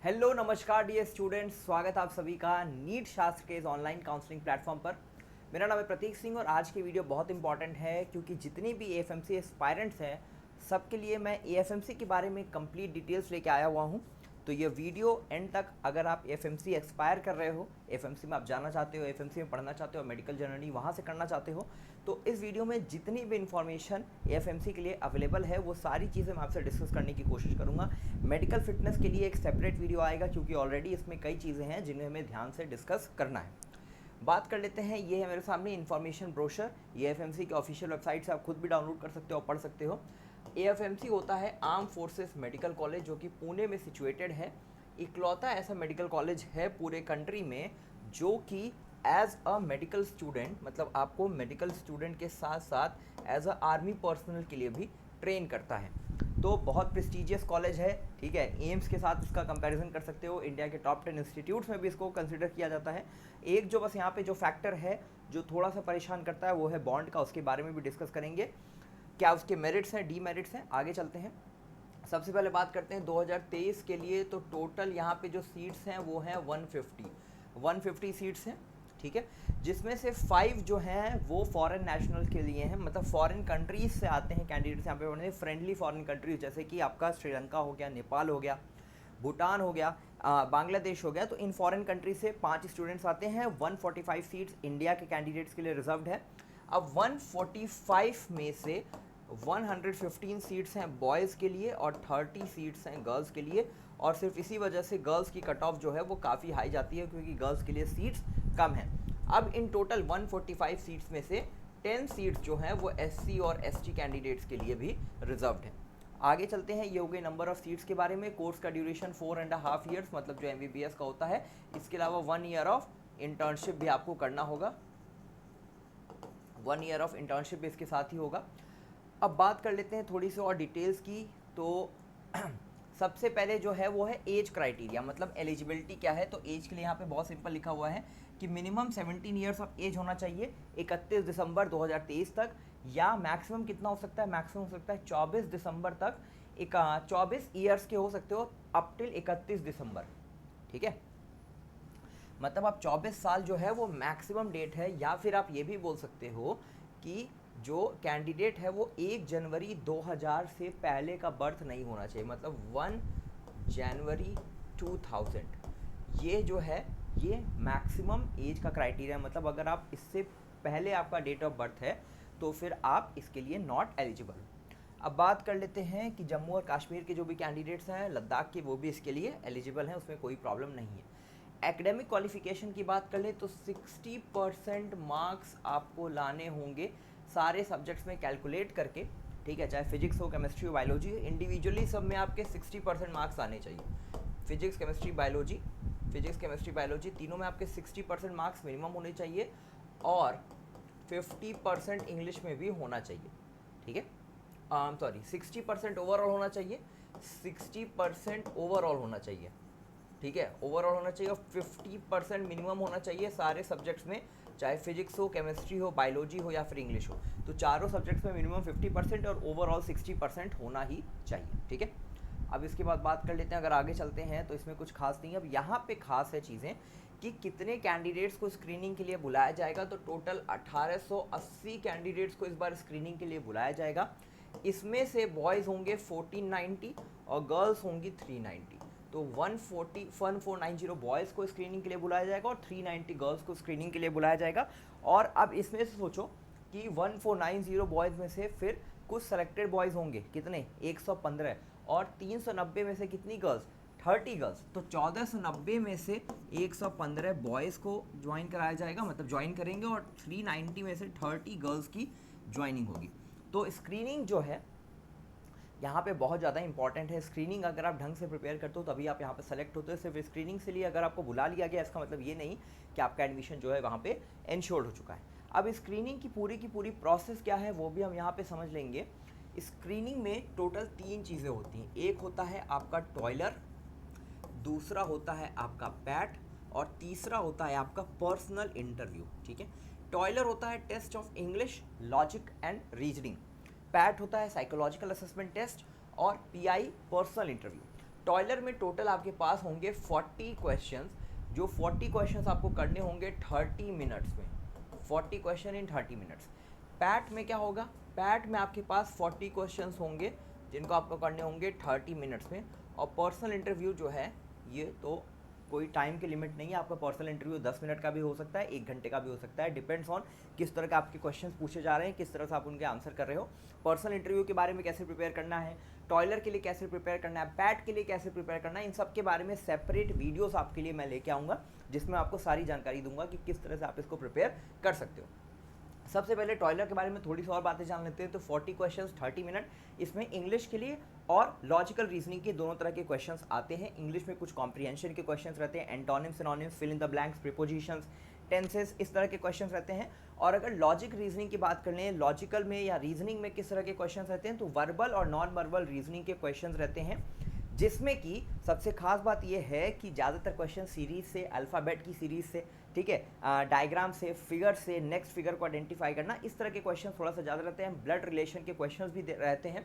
Hello नमस्कार dear students, स्वागत आप सभी का नीट शास्त्र के इस ऑनलाइन काउंसलिंग प्लेटफॉर्म पर। मेरा नाम है प्रतीक सिंह और आज की वीडियो बहुत इंपॉर्टेंट है क्योंकि जितनी भी एएफएमसी एस्पायरेंट्स हैं सबके लिए मैं एएफएमसी के बारे में कंप्लीट डिटेल्स लेके आया हुआ हूँ। तो ये वीडियो एंड तक, अगर आप एएफएमसी एक्सपायर कर रहे हो, एएफएमसी में आप जाना चाहते हो, एएफएमसी में पढ़ना चाहते हो, मेडिकल जर्नी वहाँ से करना चाहते हो, तो इस वीडियो में जितनी भी इन्फॉर्मेशन एएफएमसी के लिए अवेलेबल है वो सारी चीज़ें मैं आपसे डिस्कस करने की कोशिश करूँगा। मेडिकल फिटनेस के लिए एक सेपरेट वीडियो आएगा क्योंकि ऑलरेडी इसमें कई चीज़ें हैं जिन्हें हमें ध्यान से डिस्कस करना है। बात कर लेते हैं, ये है मेरे सामने इन्फॉर्मेशन ब्रोशर। ये एएफएमसी की ऑफिशियल वेबसाइट से आप खुद भी डाउनलोड कर सकते हो और पढ़ सकते हो। एएफएमसी होता है आर्म फोर्सेस मेडिकल कॉलेज, जो कि पुणे में सिचुएटेड है। इकलौता ऐसा मेडिकल कॉलेज है पूरे कंट्री में जो कि एज अ मेडिकल स्टूडेंट, मतलब आपको मेडिकल स्टूडेंट के साथ साथ एज अ आर्मी पर्सनल के लिए भी ट्रेन करता है। तो बहुत प्रेस्टिजियस कॉलेज है, ठीक है। एम्स के साथ इसका कंपैरिजन कर सकते हो, इंडिया के टॉप 10 इंस्टीट्यूट्स में भी इसको कंसिडर किया जाता है। एक जो बस यहाँ पे जो फैक्टर है जो थोड़ा सा परेशान करता है वो है बॉन्ड का, उसके बारे में भी डिस्कस करेंगे, क्या उसके मेरिट्स हैं, डीमेरिट्स हैं। आगे चलते हैं। सबसे पहले बात करते हैं 2023 के लिए। तो टोटल यहाँ पे जो सीट्स हैं वो हैं 150 सीट्स हैं, ठीक है। जिसमें से 5 जो हैं वो फॉरेन नेशनल के लिए हैं, मतलब फॉरेन कंट्रीज से आते हैं कैंडिडेट्स यहाँ पे पढ़ने। फ्रेंडली फॉरेन कंट्रीज जैसे कि आपका श्रीलंका हो गया, नेपाल हो गया, भूटान हो गया, बांग्लादेश हो गया। तो इन फॉरेन कंट्री से 5 स्टूडेंट्स आते हैं। 145 सीट्स इंडिया के कैंडिडेट्स के लिए रिजर्व्ड है। अब 145 में से 115 सीट्स हैं बॉयज़ के लिए और 30 सीट्स हैं गर्ल्स के लिए। और सिर्फ इसी वजह से गर्ल्स की कट ऑफ जो है वो काफ़ी हाई जाती है क्योंकि गर्ल्स के लिए सीट्स कम हैं। अब इन टोटल 145 सीट्स में से 10 सीट्स जो हैं वो एससी और एसटी कैंडिडेट्स के लिए भी रिजर्व्ड हैं। आगे चलते हैं, ये हो गई नंबर ऑफ़ सीट्स के बारे में। कोर्स का ड्यूरेशन 4.5 ईयर्स, मतलब जो एमबीबीएस का होता है। इसके अलावा 1 ईयर ऑफ इंटर्नशिप भी आपको करना होगा, 1 ईयर ऑफ इंटर्नशिप भी इसके साथ ही होगा। अब बात कर लेते हैं थोड़ी सी और डिटेल्स की। तो सबसे पहले जो है वो है एज क्राइटेरिया, मतलब एलिजिबिलिटी क्या है। तो एज के लिए यहाँ पे बहुत सिंपल लिखा हुआ है कि मिनिमम 17 ईयर्स ऑफ एज होना चाहिए 31 दिसंबर 2023 तक, या मैक्सिमम कितना हो सकता है, मैक्सिमम हो सकता है 24 दिसंबर तक। 24 ईयर्स के हो सकते हो अप टिल 31 दिसंबर, ठीक है। मतलब आप 24 साल जो है वो मैक्सिमम डेट है। या फिर आप ये भी बोल सकते हो कि जो कैंडिडेट है वो 1 जनवरी 2000 से पहले का बर्थ नहीं होना चाहिए, मतलब 1 जनवरी 2000। ये जो है ये मैक्सिमम एज का क्राइटेरिया है। मतलब अगर आप इससे पहले आपका डेट ऑफ बर्थ है तो फिर आप इसके लिए नॉट एलिजिबल। अब बात कर लेते हैं कि जम्मू और कश्मीर के जो भी कैंडिडेट्स हैं, लद्दाख के, वो भी इसके लिए एलिजिबल हैं, उसमें कोई प्रॉब्लम नहीं है। एकेडमिक क्वालिफिकेशन की बात कर ले तो 60% मार्क्स आपको लाने होंगे सारे सब्जेक्ट्स में कैलकुलेट करके, ठीक है। चाहे फिजिक्स हो, केमिस्ट्री हो, बायोलॉजी हो, इंडिविजुअली सब में आपके 60% मार्क्स आने चाहिए। फिजिक्स केमिस्ट्री बायोलॉजी तीनों में आपके 60% मार्क्स मिनिमम होने चाहिए और 50% इंग्लिश में भी होना चाहिए, ठीक है। सॉरी, 60% ओवरऑल होना चाहिए, 60% ओवरऑल होना चाहिए, ठीक है, ओवरऑल होना चाहिए। और 50% मिनिमम होना चाहिए सारे सब्जेक्ट्स में, चाहे फिजिक्स हो, केमिस्ट्री हो, बायोलॉजी हो या फिर इंग्लिश हो। तो चारों सब्जेक्ट्स में मिनिमम 50% और ओवरऑल 60% होना ही चाहिए, ठीक है। अब इसके बाद बात कर लेते हैं, अगर आगे चलते हैं तो इसमें कुछ खास नहीं है। अब यहाँ पे खास है चीज़ें कि कितने कैंडिडेट्स को स्क्रीनिंग के लिए बुलाया जाएगा। तो टोटल 1880 कैंडिडेट्स को इस बार स्क्रीनिंग के लिए बुलाया जाएगा। इसमें से बॉयज़ होंगे 1490 और गर्ल्स होंगी 390। तो 1490 बॉयज़ को स्क्रीनिंग के लिए बुलाया जाएगा और 390 गर्ल्स को स्क्रीनिंग के लिए बुलाया जाएगा। और अब इसमें से सोचो कि 1490 बॉयज़ में से फिर कुछ सेलेक्टेड बॉयज़ होंगे, कितने, 115, और 390 में से कितनी गर्ल्स, 30 गर्ल्स। तो 1490 में से 115 बॉयज़ को ज्वाइन कराया जाएगा, मतलब ज्वाइन करेंगे, और 390 में से 30 गर्ल्स की ज्वाइनिंग होगी। तो स्क्रीनिंग जो है यहाँ पे बहुत ज़्यादा इंपॉर्टेंट है। स्क्रीनिंग अगर आप ढंग से प्रिपेयर करते हो तभी आप यहाँ पे सेलेक्ट होते हो। सिर्फ स्क्रीनिंग से लिए अगर आपको बुला लिया गया इसका मतलब ये नहीं कि आपका एडमिशन जो है वहाँ पे इंश्योर्ड हो चुका है। अब स्क्रीनिंग की पूरी प्रोसेस क्या है वो भी हम यहाँ पे समझ लेंगे। स्क्रीनिंग में टोटल 3 चीज़ें होती हैं। एक होता है आपका टॉयलर, दूसरा होता है आपका पैट, और तीसरा होता है आपका पर्सनल इंटरव्यू, ठीक है। टॉयलर होता है test of English, logic and reasoning. PAT होता है साइकोलॉजिकल असेसमेंट टेस्ट, और पीआई पर्सनल इंटरव्यू। टॉयलर में टोटल आपके पास होंगे 40 क्वेश्चंस, जो 40 क्वेश्चंस आपको करने होंगे 30 मिनट्स में, 40 क्वेश्चन इन 30 मिनट्स। पैट में क्या होगा, पैट में आपके पास 40 क्वेश्चंस होंगे जिनको आपको करने होंगे 30 मिनट्स में। और पर्सनल इंटरव्यू जो है ये तो कोई टाइम की लिमिट नहीं है, आपका पर्सनल इंटरव्यू 10 मिनट का भी हो सकता है, 1 घंटे का भी हो सकता है, डिपेंड्स ऑन किस तरह के आपके क्वेश्चंस पूछे जा रहे हैं, किस तरह से आप उनके आंसर कर रहे हो। पर्सनल इंटरव्यू के बारे में कैसे प्रिपेयर करना है, टॉयलर के लिए कैसे प्रिपेयर करना है, पैट के लिए कैसे प्रिपेयर करना है, इन सब के बारे में सेपरेट वीडियोस आपके लिए मैं लेके आऊँगा, जिसमें आपको सारी जानकारी दूंगा कि किस तरह से आप इसको प्रिपेयर कर सकते हो। सबसे पहले टॉयलर के बारे में थोड़ी सी और बातें जान लेते हैं। तो 40 क्वेश्चंस 30 मिनट, इसमें इंग्लिश के लिए और लॉजिकल रीजनिंग के दोनों तरह के क्वेश्चंस आते हैं। इंग्लिश में कुछ कॉम्प्रिहेंशन के क्वेश्चंस रहते हैं, antonyms, synonyms, fill in the blanks, prepositions, tenses, इस तरह के क्वेश्चंस रहते हैं। और अगर लॉजिक रीजनिंग की बात कर लें, लॉजिकल में या रीजनिंग में किस तरह के क्वेश्चंस रहते हैं, तो वर्बल और नॉन वर्बल रीजनिंग के क्वेश्चंस रहते हैं, जिसमें कि सबसे खास बात यह है कि ज़्यादातर क्वेश्चन सीरीज से, अल्फ़ाबेट की सीरीज से, ठीक है, डायग्राम से, फिगर से, नेक्स्ट फिगर को आइडेंटिफाई करना, इस तरह के क्वेश्चन थोड़ा सा ज़्यादा रहते हैं। ब्लड रिलेशन के क्वेश्चंस भी रहते हैं।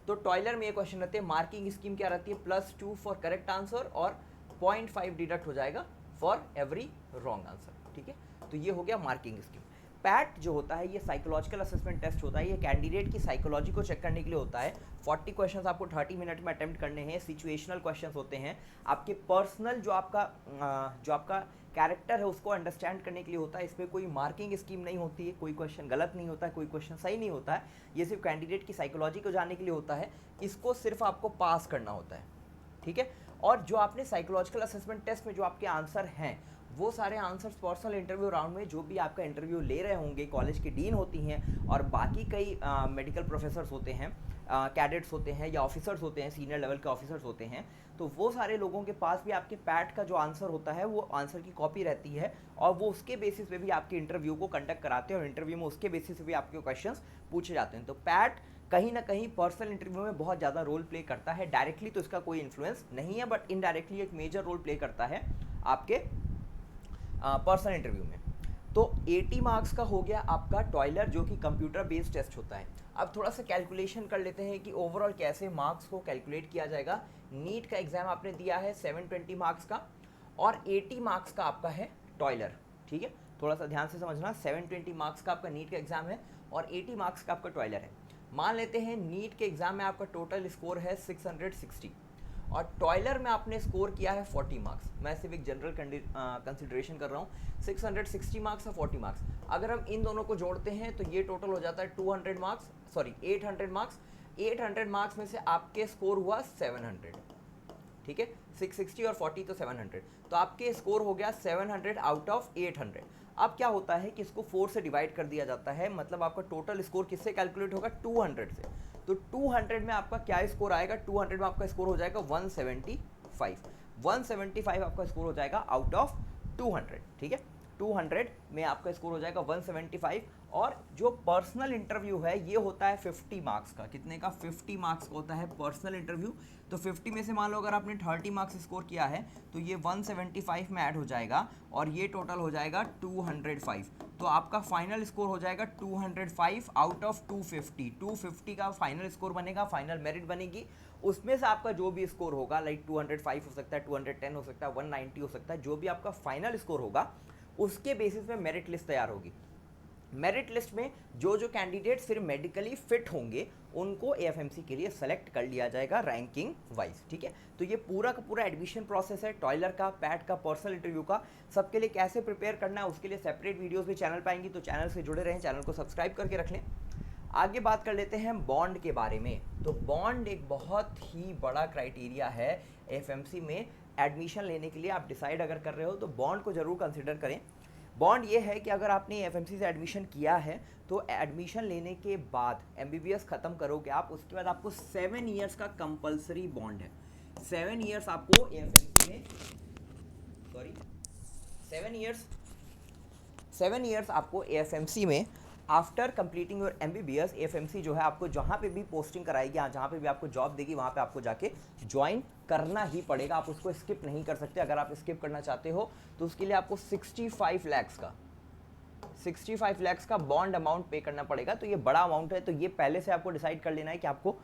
तो टॉयलर में ये क्वेश्चन रहते हैं। मार्किंग स्कीम क्या रहती है, +2 फॉर करेक्ट आंसर और 0.5 डिडक्ट हो जाएगा फॉर एवरी रॉन्ग आंसर, ठीक है। तो ये हो गया मार्किंग स्कीम। पैट जो होता है ये साइकोलॉजिकल असेसमेंट टेस्ट होता है, ये कैंडिडेट की साइकोलॉजी को चेक करने के लिए होता है। 40 क्वेश्चंस आपको 30 मिनट में अटेम्प्ट करने हैं। सिचुएशनल क्वेश्चंस होते हैं, आपके पर्सनल जो आपका कैरेक्टर है उसको अंडरस्टैंड करने के लिए होता है। इसमें कोई मार्किंग स्कीम नहीं होती है, कोई क्वेश्चन गलत नहीं होता है, कोई क्वेश्चन सही नहीं होता है। ये सिर्फ कैंडिडेट की साइकोलॉजी को जानने के लिए होता है, इसको सिर्फ आपको पास करना होता है, ठीक है। और जो आपने साइकोलॉजिकल असेसमेंट टेस्ट में जो आपके आंसर हैं, वो सारे आंसर्स पर्सनल इंटरव्यू राउंड में जो भी आपका इंटरव्यू ले रहे होंगे, कॉलेज की डीन होती हैं और बाकी कई मेडिकल प्रोफेसर्स होते हैं, कैडेट्स होते हैं या ऑफिसर्स होते हैं, सीनियर लेवल के ऑफिसर्स होते हैं, तो वो सारे लोगों के पास भी आपके पैट का जो आंसर होता है वो आंसर की कॉपी रहती है और वो उसके बेसिस पे भी आपके इंटरव्यू को कंडक्ट कराते हैं और इंटरव्यू में उसके बेसिस पे भी आपके क्वेश्चंस पूछे जाते हैं। तो पैट कहीं ना कहीं पर्सनल इंटरव्यू में बहुत ज़्यादा रोल प्ले करता है। डायरेक्टली तो इसका कोई इन्फ्लुएंस नहीं है, बट इनडायरेक्टली एक मेजर रोल प्ले करता है आपके पर्सनल इंटरव्यू में। तो 80 मार्क्स का हो गया आपका टॉयलर, जो कि कंप्यूटर बेस्ड टेस्ट होता है। अब थोड़ा सा कैलकुलेशन कर लेते हैं कि ओवरऑल कैसे मार्क्स को कैलकुलेट किया जाएगा। नीट का एग्जाम आपने दिया है 720 मार्क्स का और 80 मार्क्स का आपका है टॉयलर, ठीक है। थोड़ा सा ध्यान से समझना, 720 मार्क्स का आपका नीट का एग्जाम है और 80 मार्क्स का आपका टॉयलर है। मान लेते हैं नीट के एग्जाम में आपका टोटल स्कोर है 660 और टॉयलर में आपने स्कोर किया है 40 मार्क्स। मैं सिर्फ एक जनरल कंसिडरेशन कर रहा हूँ। 660 मार्क्स और 40 मार्क्स, अगर हम इन दोनों को जोड़ते हैं तो ये टोटल हो जाता है 800 मार्क्स। 800 मार्क्स में से आपके स्कोर हुआ 700, ठीक है। 660 और 40 तो 700, तो आपके स्कोर हो गया 700 आउट ऑफ 800। अब क्या होता है कि इसको 4 से डिवाइड कर दिया जाता है, मतलब आपका टोटल स्कोर किससे कैलकुलेट होगा, 200 से। तो 200 में आपका क्या स्कोर आएगा, 200 में आपका स्कोर हो जाएगा 175 आपका स्कोर हो जाएगा आउट ऑफ 200, ठीक है। 200 में आपका स्कोर हो जाएगा 175 और जो पर्सनल इंटरव्यू है ये होता है 50 मार्क्स का। कितने का, 50 मार्क्स का होता है पर्सनल इंटरव्यू। तो 50 में से मान लो अगर आपने 30 मार्क्स स्कोर किया है तो ये 175 में ऐड हो जाएगा और ये टोटल हो जाएगा 205। तो आपका फाइनल स्कोर हो जाएगा 205 आउट ऑफ 250। 250 का फाइनल स्कोर बनेगा, फाइनल मेरिट बनेगी। उसमें से आपका जो भी स्कोर होगा, लाइक 205 हो सकता है, 210 हो सकता है, 190 हो सकता है, जो भी आपका फाइनल स्कोर होगा उसके बेसिस पे मेरिट लिस्ट तैयार होगी। मेरिट लिस्ट में जो जो कैंडिडेट्स फिर मेडिकली फिट होंगे उनको एएफएमसी के लिए सेलेक्ट कर लिया जाएगा रैंकिंग वाइज, ठीक है। तो ये पूरा का पूरा एडमिशन प्रोसेस है, टॉयलर का, पैट का, पर्सनल इंटरव्यू का, सबके लिए कैसे प्रिपेयर करना है उसके लिए सेपरेट वीडियोस भी चैनल पाएंगी। तो चैनल से जुड़े रहें, चैनल को सब्सक्राइब करके रख लें। आगे बात कर लेते हैं बॉन्ड के बारे में। तो बॉन्ड एक बहुत ही बड़ा क्राइटेरिया है एएफएमसी में एडमिशन लेने के लिए। आप डिसाइड अगर कर रहे हो तो बॉन्ड को ज़रूर कंसिडर करें। बॉन्ड ये है कि अगर आपने एएफएमसी से एडमिशन किया है तो एडमिशन लेने के बाद एमबीबीएस ख़त्म करोगे आप, उसके बाद आपको 7 ईयर्स का कंपलसरी बॉन्ड है। 7 ईयर्स आपको एएफएमसी में, 7 ईयर्स आपको एएफएमसी में after completing your MBBS, AFMC जो है आपको जहाँ पे भी पोस्टिंग कराएगी, जहाँ पे भी आपको जॉब देगी, वहाँ पे आपको जाके ज्वाइन करना ही पड़ेगा। आप उसको स्किप नहीं कर सकते। अगर आप स्किप करना चाहते हो तो उसके लिए आपको 65 लाख का बॉन्ड अमाउंट पे करना पड़ेगा। तो ये बड़ा अमाउंट है, तो ये पहले से आपको डिसाइड कर लेना है कि आपको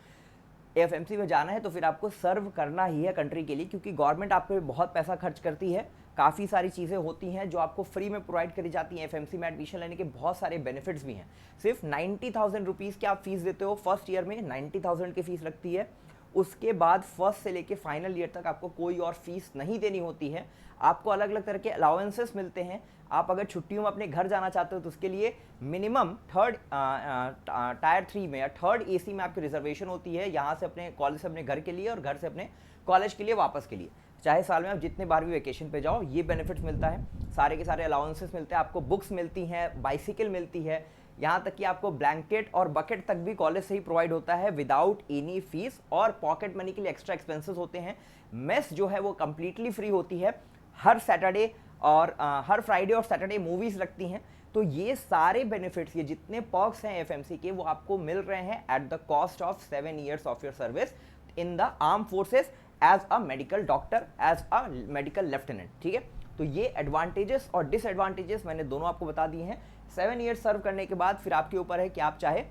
एएफएमसी में जाना है तो फिर आपको सर्व करना ही है कंट्री के लिए, क्योंकि गवर्नमेंट आप पे बहुत पैसा खर्च करती है, काफ़ी सारी चीज़ें होती हैं जो आपको फ्री में प्रोवाइड करी जाती हैं। एएफएमसी में एडमिशन लेने के बहुत सारे बेनिफिट्स भी हैं। सिर्फ 90,000 रुपीज़ की आप फीस देते हो फर्स्ट ईयर में, 90,000 की फीस लगती है। उसके बाद फर्स्ट से लेके फाइनल ईयर तक आपको कोई और फीस नहीं देनी होती है। आपको अलग अलग तरह के अलाउंसेस मिलते हैं। आप अगर छुट्टियों में अपने घर जाना चाहते हो तो उसके लिए मिनिमम थर्ड टायर 3 में या थर्ड एसी में आपकी रिजर्वेशन होती है, यहाँ से अपने कॉलेज से अपने घर के लिए और घर से अपने कॉलेज के लिए वापस के लिए। चाहे साल में आप जितने बार भी वेकेशन पे जाओ ये बेनिफिट्स मिलता है। सारे के सारे अलाउंसेस मिलते हैं, आपको बुक्स मिलती हैं, बाइसिकल मिलती है, यहाँ तक कि आपको ब्लैंकेट और बकेट तक भी कॉलेज से ही प्रोवाइड होता है विदाउट एनी फीस। और पॉकेट मनी के लिए एक्स्ट्रा एक्सपेंसेस होते हैं। मेस जो है वो कम्प्लीटली फ्री होती है। हर सैटरडे और हर फ्राइडे और सैटरडे मूवीज़ लगती हैं। तो ये सारे बेनिफिट्स, ये जितने पर्क्स हैं एएफएमसी के, वो आपको मिल रहे हैं at the cost of 7 years of your service in the arm forces as a medical doctor, as a medical lieutenant. ठीक है, तो ये एडवांटेजेस और डिसएडवांटेजेस मैंने दोनों आपको बता दिए हैं। 7 years सर्व करने के बाद फिर आपके ऊपर है कि आप चाहे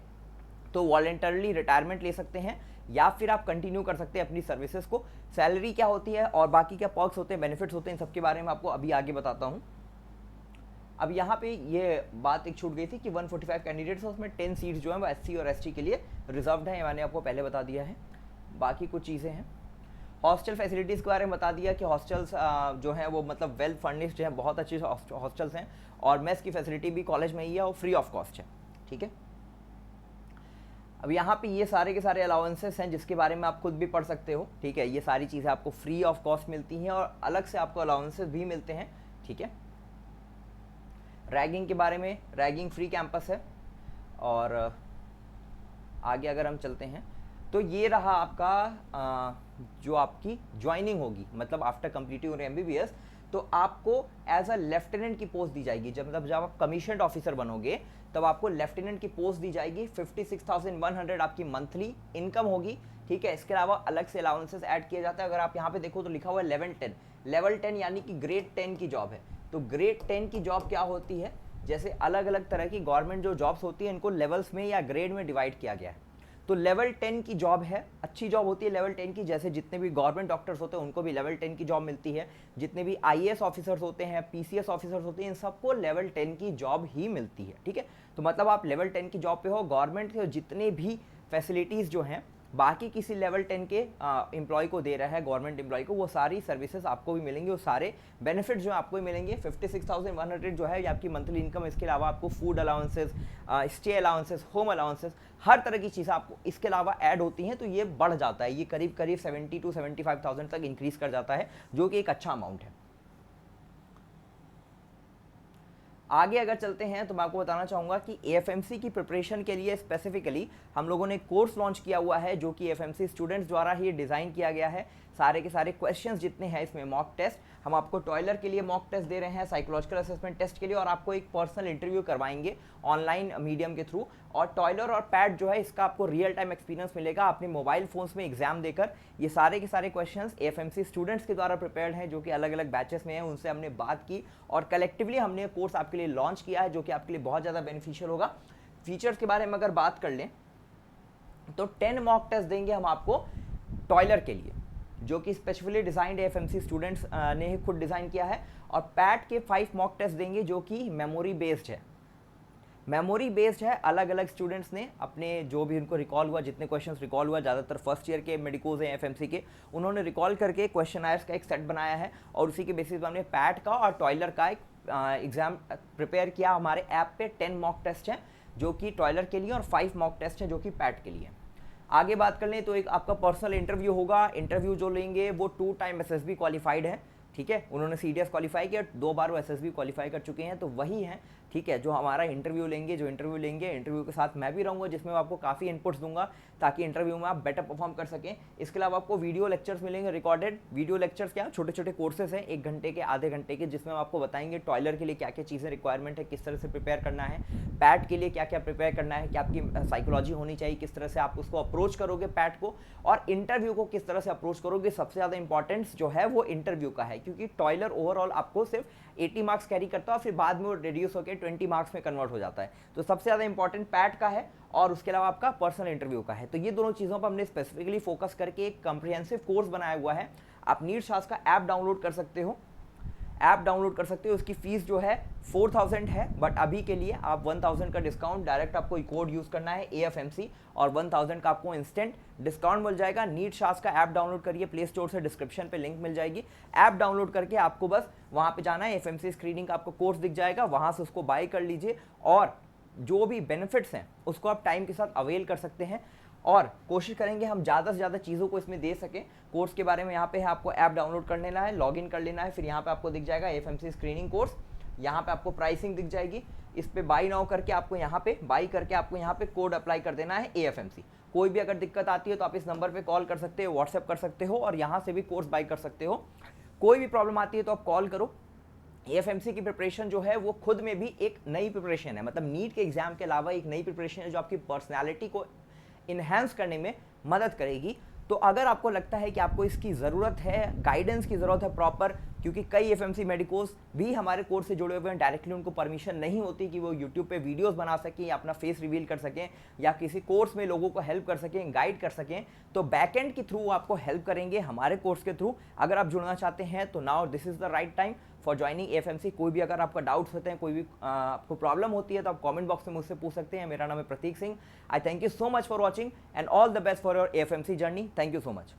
तो वॉलेंटरली रिटायरमेंट ले सकते हैं या फिर आप कंटिन्यू कर सकते हैं अपनी सर्विसेज को। सैलरी क्या होती है और बाकी क्या पर्क्स होते हैं, बेनिफिट्स होते हैं, इन सबके बारे में आपको अभी आगे बताता हूँ। अब यहाँ पे ये बात एक छूट गई थी कि 145 कैंडिडेट्स हैं, उसमें 10 सीट्स जो हैं वो एससी और एसटी के लिए रिजर्व्ड हैं, मैंने आपको पहले बता दिया है। बाकी कुछ चीज़ें हैं, हॉस्टल फैसिलिटीज़ के बारे में बता दिया कि हॉस्टल्स जो हैं वो मतलब वेल फर्निश्ड हैं, बहुत अच्छे हॉस्टल्स हैं और मेस की फैसिलिटी भी कॉलेज में ही है और फ्री ऑफ कॉस्ट है। ठीक है, अब यहाँ पे ये सारे के सारे अलाउंसेस हैं जिसके बारे में आप खुद भी पढ़ सकते हो। ठीक है, ये सारी चीज़ें आपको फ्री ऑफ कॉस्ट मिलती हैं और अलग से आपको अलाउंसेस भी मिलते हैं। ठीक है, रैगिंग के बारे में, रैगिंग फ्री कैंपस है। और आगे अगर हम चलते हैं तो ये रहा आपका जो आपकी ज्वाइनिंग होगी, मतलब आफ्टर कंप्लीटिंग योर एमबीबीएस तो आपको एज अ लेफ्टिनेंट की पोस्ट दी जाएगी। जब आप कमीशन्ड ऑफिसर बनोगे तब आपको लेफ्टिनेंट की पोस्ट दी जाएगी। 56,100 आपकी मंथली इनकम होगी। ठीक है, इसके अलावा अलग से अलाउंसेस ऐड किया जाता है। अगर आप यहाँ पे देखो तो लिखा हुआ है लेवल 10 यानी कि ग्रेड 10 की जॉब है। तो ग्रेड 10 की जॉब क्या होती है, जैसे अलग अलग तरह की गवर्नमेंट जो जॉब्स होती है इनको लेवल्स में या ग्रेड में डिवाइड किया गया है। तो लेवल 10 की जॉब है, अच्छी जॉब होती है लेवल 10 की। जैसे जितने भी गवर्नमेंट डॉक्टर्स होते हैं उनको भी लेवल 10 की जॉब मिलती है, जितने भी आईएएस ऑफिसर्स होते हैं, पीसीएस ऑफिसर्स होते हैं, इन सबको लेवल 10 की जॉब ही मिलती है। ठीक है, तो मतलब आप लेवल 10 की जॉब पे हो। गवर्नमेंट के जितने भी फैसिलिटीज़ जो हैं बाकी किसी लेवल 10 के एम्प्लॉय को दे रहा है, गवर्नमेंट एम्प्लॉय को, वो सारी सर्विसेज आपको भी मिलेंगी, वो सारे बेनिफिट्स जो आपको भी मिलेंगे। 56,100 जो है ये आपकी मंथली इनकम। इसके अलावा आपको food allowances, stay allowances, home allowances, हर तरह की चीज़ें आपको इसके अलावा ऐड होती हैं। तो ये बढ़ जाता है, ये करीब करीब 70 to 75,000 तक इंक्रीज़ कर जाता है, जो कि एक अच्छा अमाउंट है। आगे अगर चलते हैं तो मैं आपको बताना चाहूँगा कि एएफएमसी की प्रिपरेशन के लिए स्पेसिफिकली हम लोगों ने कोर्स लॉन्च किया हुआ है जो कि एएफएमसी स्टूडेंट्स द्वारा ही डिज़ाइन किया गया है। सारे के सारे क्वेश्चंस जितने हैं इसमें मॉक टेस्ट, हम आपको टॉयलर के लिए मॉक टेस्ट दे रहे हैं, साइकोलॉजिकल असेसमेंट टेस्ट के लिए, और आपको एक पर्सनल इंटरव्यू करवाएंगे ऑनलाइन मीडियम के थ्रू। और टॉयलर और पैड जो है इसका आपको रियल टाइम एक्सपीरियंस मिलेगा अपने मोबाइल फ़ोन्स में एग्जाम देकर। ये सारे के सारे क्वेश्चंस एएफएमसी स्टूडेंट्स के द्वारा प्रिपेयर्ड हैं जो कि अलग अलग बैचेस में हैं, उनसे हमने बात की और कलेक्टिवली हमने कोर्स आपके लिए लॉन्च किया है जो कि आपके लिए बहुत ज़्यादा बेनिफिशियल होगा। फीचर्स के बारे में अगर बात कर लें तो 10 मॉक टेस्ट देंगे हम आपको टॉयलर के लिए, जो कि स्पेशली डिज़ाइंड एएफएमसी स्टूडेंट्स ने ही खुद डिज़ाइन किया है। और पैट के 5 मॉक टेस्ट देंगे जो कि मेमोरी बेस्ड है। मेमोरी बेस्ड है, अलग अलग स्टूडेंट्स ने अपने जो भी उनको रिकॉल हुआ, जितने क्वेश्चंस रिकॉल हुआ, ज़्यादातर फर्स्ट ईयर के मेडिकोज हैं एएफएमसी के, उन्होंने रिकॉल करके क्वेश्चन आयर्स का एक सेट बनाया है और उसी के बेसिस पर हमने पैट का और टॉयलर का एक एग्ज़ाम प्रिपेयर किया। हमारे ऐप पे 10 मॉक टेस्ट हैं जो कि टॉयलर के लिए और 5 मॉक टेस्ट हैं जो कि पैट के लिए। आगे बात कर लें तो एक आपका पर्सनल इंटरव्यू होगा। इंटरव्यू जो लेंगे वो 2 टाइम एसएसबी क्वालिफाइड है। ठीक है, उन्होंने सीडीएस क्वालिफाई किया, 2 बार वो एसएसबी क्वालिफाई कर चुके हैं, तो वही हैं। ठीक है, जो हमारा इंटरव्यू लेंगे, इंटरव्यू के साथ मैं भी रहूँगा जिसमें मैं आपको काफ़ी इनपुट्स दूंगा ताकि इंटरव्यू में आप बेटर परफॉर्म कर सकें। इसके अलावा आपको वीडियो लेक्चर्स मिलेंगे, रिकॉर्डेड वीडियो लेक्चर्स। क्या छोटे छोटे कोर्सेज हैं 1 घंटे के, आधे घंटे के, जिसमें हम आपको बताएंगे टॉयलर के लिए क्या क्या चीज़ें रिक्वायरमेंट है, किस तरह से प्रिपेयर करना है, पैट के लिए क्या क्या प्रिपेयर करना है, क्या आपकी साइकोलॉजी होनी चाहिए, किस तरह से आप उसको अप्रोच करोगे पैट को, और इंटरव्यू को किस तरह से अप्रोच करोगे। सबसे ज़्यादा इंपॉर्टेंस जो है वो इंटरव्यू का है, क्योंकि टॉयलर ओवरऑल आपको सिर्फ 80 मार्क्स कैरी करता है और फिर बाद में वो रिड्यूस होकर 20 मार्क्स में कन्वर्ट हो जाता है। तो सबसे ज़्यादा इंपॉर्टेंट पैट का है और उसके अलावा आपका पर्सनल इंटरव्यू का है। तो ये दोनों चीज़ों पर हमने स्पेसिफिकली फोकस करके एक कम्प्रिहेंसिव कोर्स बनाया हुआ है। आप नीट शास्त्र का ऐप डाउनलोड कर सकते हो, उसकी फीस जो है 4000 है, बट अभी के लिए आप 1000 का डिस्काउंट, डायरेक्ट आपको कोड यूज़ करना है AFMC और 1000 का आपको इंस्टेंट डिस्काउंट मिल जाएगा। नीट शास्त्र का ऐप डाउनलोड करिए, प्ले स्टोर से डिस्क्रिप्शन पे लिंक मिल जाएगी। ऐप डाउनलोड करके आपको बस वहाँ पे जाना है, FMC स्क्रीनिंग का आपको कोर्स दिख जाएगा, वहाँ से उसको बाय कर लीजिए और जो भी बेनिफिट्स हैं उसको आप टाइम के साथ अवेल कर सकते हैं और कोशिश करेंगे हम ज़्यादा से ज़्यादा चीज़ों को इसमें दे सकें। कोर्स के बारे में यहाँ पे है, आपको ऐप डाउनलोड कर लेना है, लॉगिन कर लेना है, फिर यहाँ पे आपको दिख जाएगा FMC स्क्रीनिंग कोर्स, यहाँ पे आपको प्राइसिंग दिख जाएगी, इस पे बाई नाउ करके आपको यहाँ पे बाई करके आपको यहाँ पे कोड अप्लाई कर देना है AFMC। कोई भी अगर दिक्कत आती है तो आप इस नंबर पे कॉल कर सकते हो, व्हाट्सएप कर सकते हो और यहाँ से भी कोर्स बाई कर सकते हो। कोई भी प्रॉब्लम आती है तो आप कॉल करो। AFMC की प्रिपरेशन जो है वो खुद में भी एक नई प्रिपरेशन है, मतलब नीट के एग्जाम के अलावा एक नई प्रिपरेशन है जो आपकी पर्सनैलिटी को इन्हेंस करने में मदद करेगी। तो अगर आपको लगता है कि आपको इसकी ज़रूरत है, गाइडेंस की ज़रूरत है प्रॉपर, क्योंकि कई FMC मेडिकोस भी हमारे कोर्स से जुड़े हुए हैं, डायरेक्टली उनको परमिशन नहीं होती कि वो यूट्यूब पे वीडियोस बना सकें या अपना फेस रिवील कर सकें या किसी कोर्स में लोगों को हेल्प कर सकें, गाइड कर सकें, तो बैकएंड के थ्रू आपको हेल्प करेंगे हमारे कोर्स के थ्रू। अगर आप जुड़ना चाहते हैं तो now this is the right time for joining AFMC। कोई भी अगर आपका डाउट्स होते हैं, कोई भी आपको प्रॉब्लम होती है तो आप कमेंट बॉक्स में मुझसे पूछ सकते हैं। मेरा नाम है Pratik Singh. I thank you so much for watching and all the best for your AFMC journey. Thank you so much.